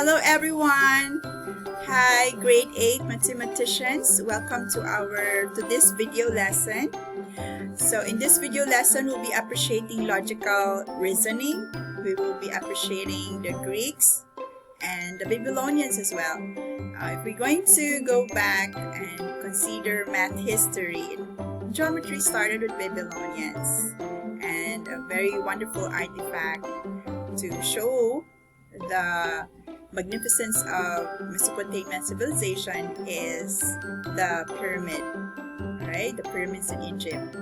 Hello everyone! Hi grade 8 mathematicians, welcome to this video lesson. So in this video lesson, we'll be appreciating logical reasoning. We will be appreciating the Greeks and the Babylonians as well. If we're going to go back and consider math history, geometry started with Babylonians, and a very wonderful artifact to show the magnificence of Mesopotamian civilization is the pyramid, right? The pyramids in Egypt.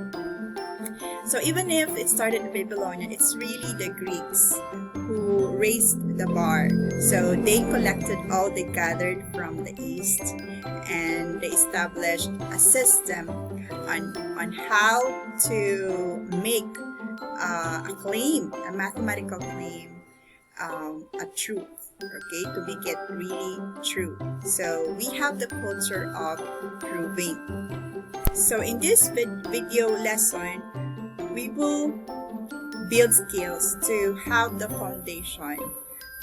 So even if it started with Babylonian, it's really the Greeks who raised the bar. So they collected all they gathered from the East, and they established a system on how to make a claim, a mathematical claim, a truth. Okay, to make it really true. So we have the culture of proving. So in this video lesson, we will build skills to have the foundation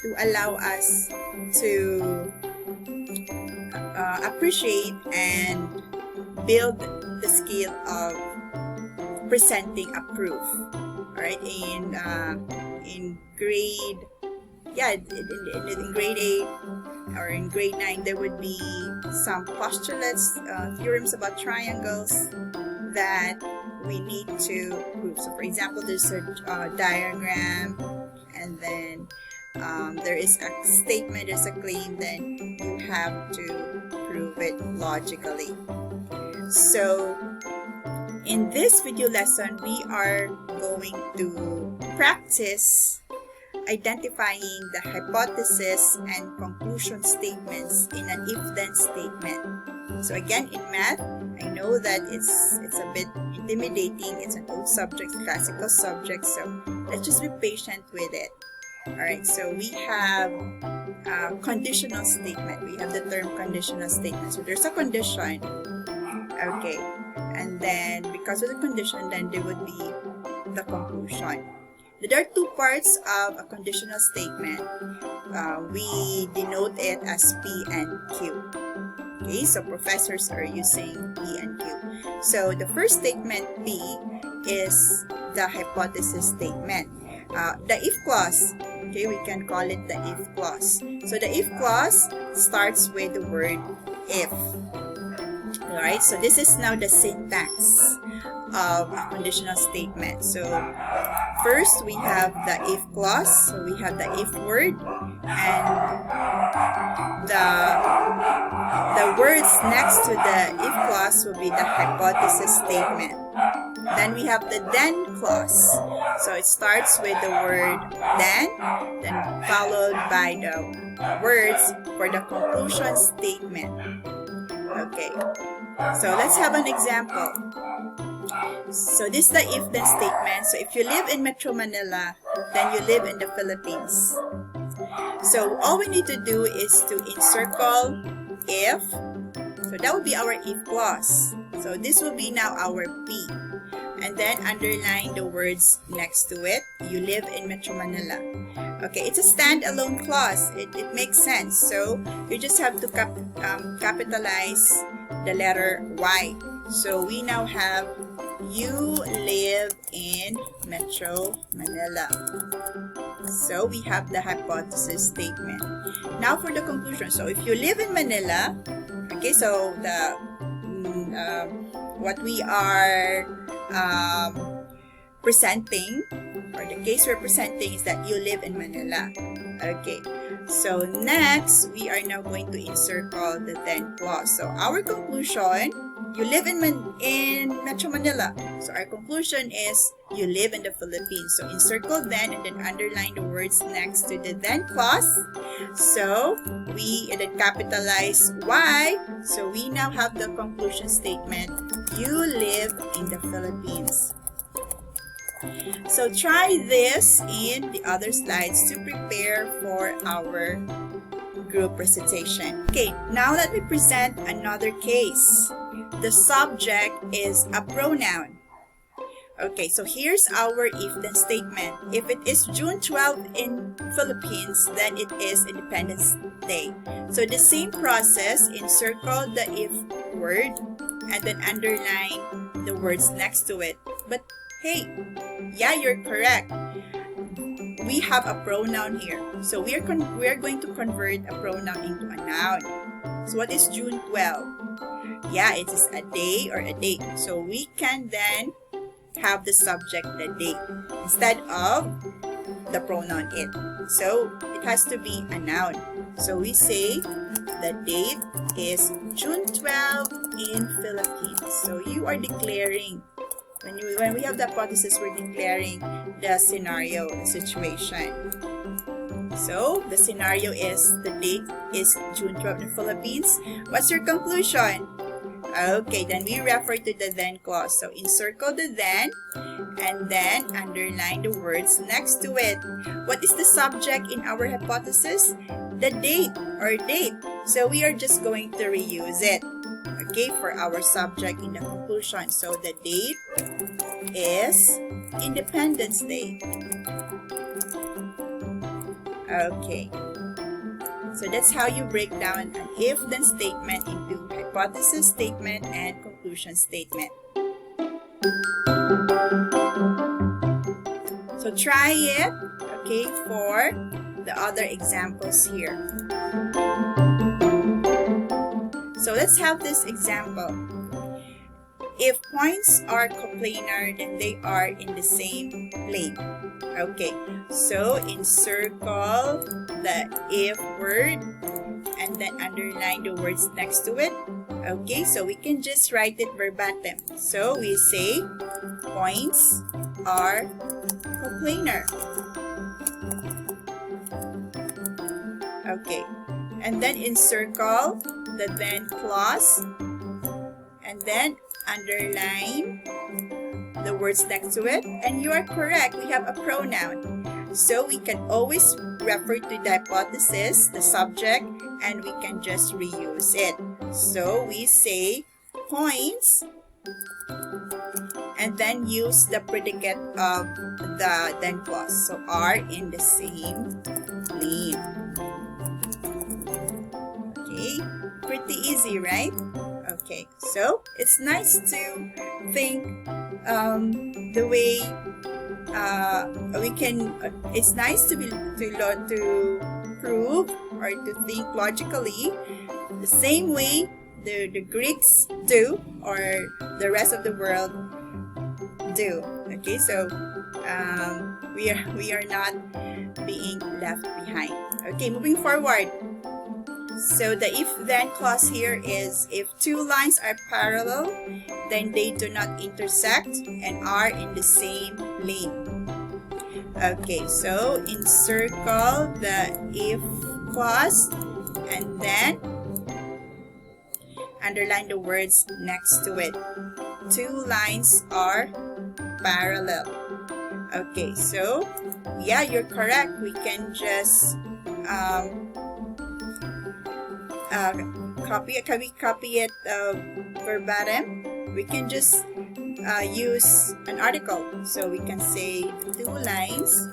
to allow us to appreciate and build the skill of presenting a proof. All right, in grade in grade 8 or in grade 9, there would be some postulates, theorems about triangles that we need to prove. So for example, there's a diagram, and then there is a statement, there's a claim, then you have to prove it logically. So in this video lesson, we are going to practice identifying the hypothesis and conclusion statements in an if-then statement. So again, in math, I know that it's a bit intimidating. It's an old subject, classical subject, so let's just be patient with it. Alright, so we have a conditional statement. We have the term conditional statement. So there's a condition. Okay, and then because of the condition, then there would be the conclusion. There are two parts of a conditional statement. We denote it as P and Q. Okay, so professors are using P and Q. So the first statement, P, is the hypothesis statement. The if clause, okay, we can call it the if clause. So the if clause starts with the word if. Alright, so this is now the syntax of a conditional statement. So first we have the if clause, so we have the if word, and the words next to the if clause will be the hypothesis statement. Then we have the then clause, so it starts with the word then followed by the words for the conclusion statement. Okay, so let's have an example. So this is the if-then statement. So if you live in Metro Manila, then you live in the Philippines. So all we need to do is to encircle if. So that would be our if clause. So this will be now our P. And then underline the words next to it. You live in Metro Manila. Okay, it's a standalone clause. It makes sense. So you just have to capitalize the letter Y. So we now have you live in Metro Manila. So we have the hypothesis statement. Now for the conclusion. So if you live in Manila, okay, so the what we are presenting, or the case we're presenting, is that you live in Manila. Okay, so next we are now going to encircle the then clause. So our conclusion, you live in Metro Manila. So our conclusion is you live in the Philippines. So encircle then and then underline the words next to the then clause. So we then capitalize Y. So we now have the conclusion statement. You live in the Philippines. So try this in the other slides to prepare for our group recitation. Okay, now let me present another case. The subject is a pronoun. Okay, so here's our if-then statement. If it is June 12 in Philippines, then it is Independence Day. So the same process, encircle the if word and then underline the words next to it. But hey, yeah, you're correct. We have a pronoun here. So we are going to convert a pronoun into a noun. So what is June 12? Yeah, it is a day or a date. So we can then have the subject, the date, instead of the pronoun it. So it has to be a noun. So we say the date is June 12 in Philippines. So you are declaring, when we have the hypothesis, we're declaring the scenario, the situation. So the scenario is the date is June 12 in Philippines. What's your conclusion? Okay, then we refer to the then clause. So encircle the then and then underline the words next to it. What is the subject in our hypothesis? The date or date. So we are just going to reuse it, okay, for our subject in the conclusion. So the date is Independence Day. Okay. So that's how you break down an if-then statement into hypothesis statement and conclusion statement. So try it, okay, for the other examples here. So let's have this example. If points are coplanar, then they are in the same plane. Okay, so encircle the if word and then underline the words next to it. Okay, so we can just write it verbatim. So we say points are coplanar. Okay, and then encircle the then clause and then underline the words next to it, and you are correct, we have a pronoun. So we can always refer to the hypothesis, the subject, and we can just reuse it. So we say points and then use the predicate of the then clause. So are in the same plane. Okay, pretty easy, right? Okay, so it's nice to think the way we can. It's nice to prove or to think logically the same way the Greeks do or the rest of the world do. Okay, so we are not being left behind. Okay, moving forward. So the if-then clause here is if two lines are parallel, then they do not intersect and are in the same plane. Okay, so encircle the if clause and then underline the words next to it. Two lines are parallel. Okay, so yeah, you're correct. We can just copy it verbatim. We can just use an article. So we can say two lines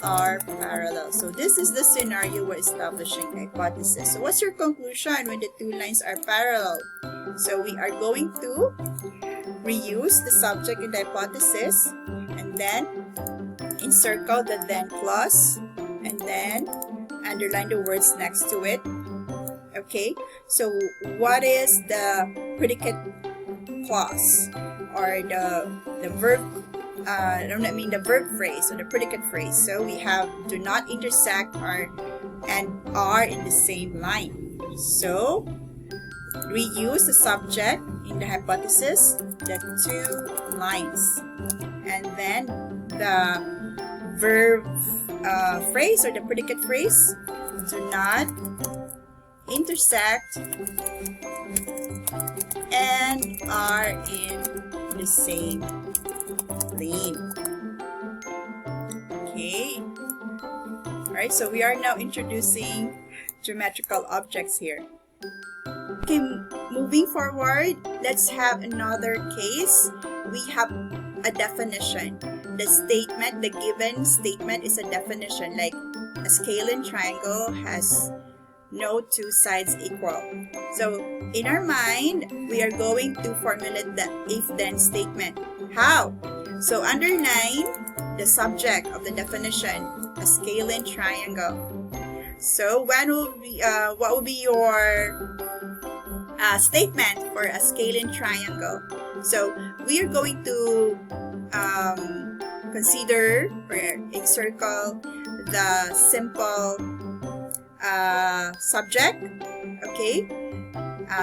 are parallel. So this is the scenario we're establishing a hypothesis. So what's your conclusion when the two lines are parallel? So we are going to reuse the subject in the hypothesis and then encircle the then clause and then underline the words next to it. Okay, so what is the predicate clause or the verb? The verb phrase or the predicate phrase. So we have do not intersect and are in the same line. So reuse the subject in the hypothesis, the two lines, and then the verb phrase or the predicate phrase, do not intersect and are in the same plane. Okay. Alright, so we are now introducing geometrical objects here. Okay, moving forward, let's have another case. We have a definition. The statement, the given statement is a definition, like a scalene triangle has no two sides equal. So in our mind, we are going to formulate the if-then statement. How? So underline the subject of the definition, a scalene triangle. So what will be your statement for a scalene triangle? So we are going to consider or encircle the simple subject, okay,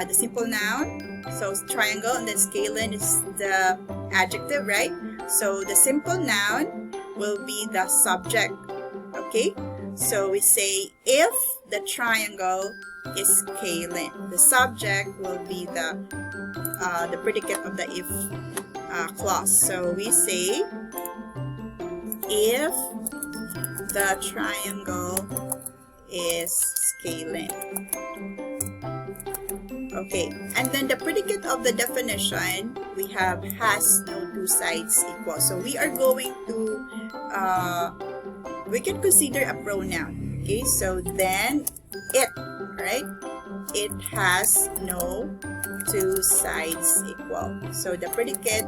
the simple noun. So triangle, and then scalene is the adjective, right? So the simple noun will be the subject, okay? So we say if the triangle is scalene, the subject will be the predicate of the if clause. So we say if the triangle is scalene. Okay, and then the predicate of the definition, we have has no two sides equal. So we are going to we can consider a pronoun. Okay, so then it, right? It has no two sides equal. So the predicate,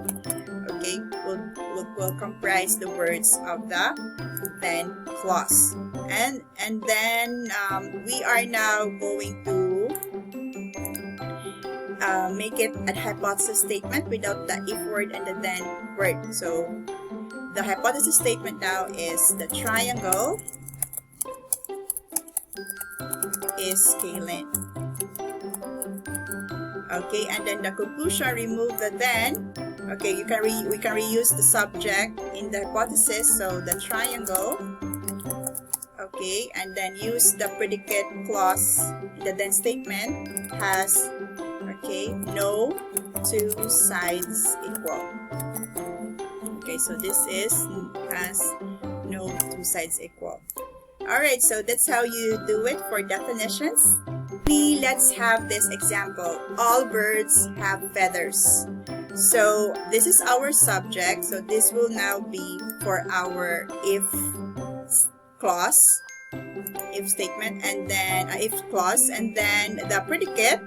okay, will comprise the words of the then clause. And then we are now going to make it a hypothesis statement without the if word and the then word. So the hypothesis statement now is the triangle is scalene. Okay, and then the conclusion, remove the then. Okay, we can reuse the subject in the hypothesis, so the triangle. Okay, and then use the predicate clause in the then statement has, okay, no two sides equal. Okay, so this is has no two sides equal. Alright, so that's how you do it for definitions. Let's have this example. All birds have feathers. So this is our subject. So this will now be for our if clause, if statement, and then if clause, and then the predicate.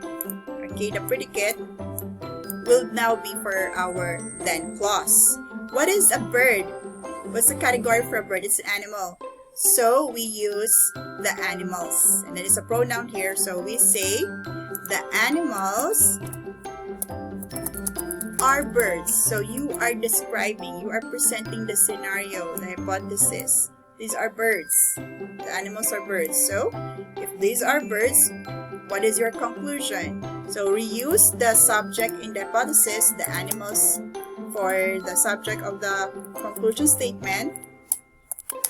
Okay, the predicate will now be for our then clause. What is a bird? What's the category for a bird? It's an animal. So we use the animals, and there is a pronoun here. So we say the animals are birds. So you are describing, you are presenting the scenario, the hypothesis. These are birds. The animals are birds. So if these are birds, what is your conclusion? So reuse the subject in the hypothesis, the animals, for the subject of the conclusion statement,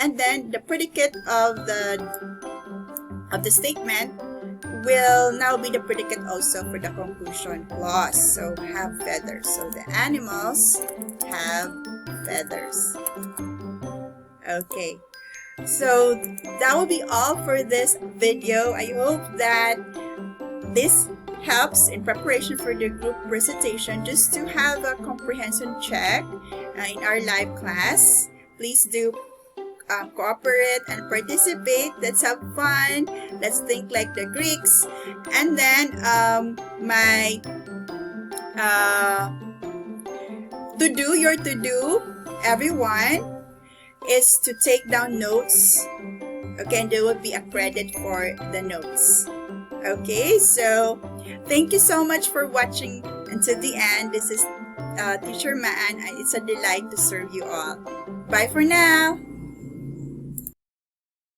and then the predicate of the statement will now be the predicate also for the conclusion clause. So have feathers. So the animals have feathers. Okay, so that will be all for this video. I hope that this helps in preparation for the group presentation, just to have a comprehension check in our live class. Please do cooperate and participate. Let's have fun. Let's think like the Greeks. And then my your to-do, everyone, is to take down notes. Okay, and there will be a credit for the notes. Okay, so thank you so much for watching until the end. This is Teacher Maan, and it's a delight to serve you all. Bye for now.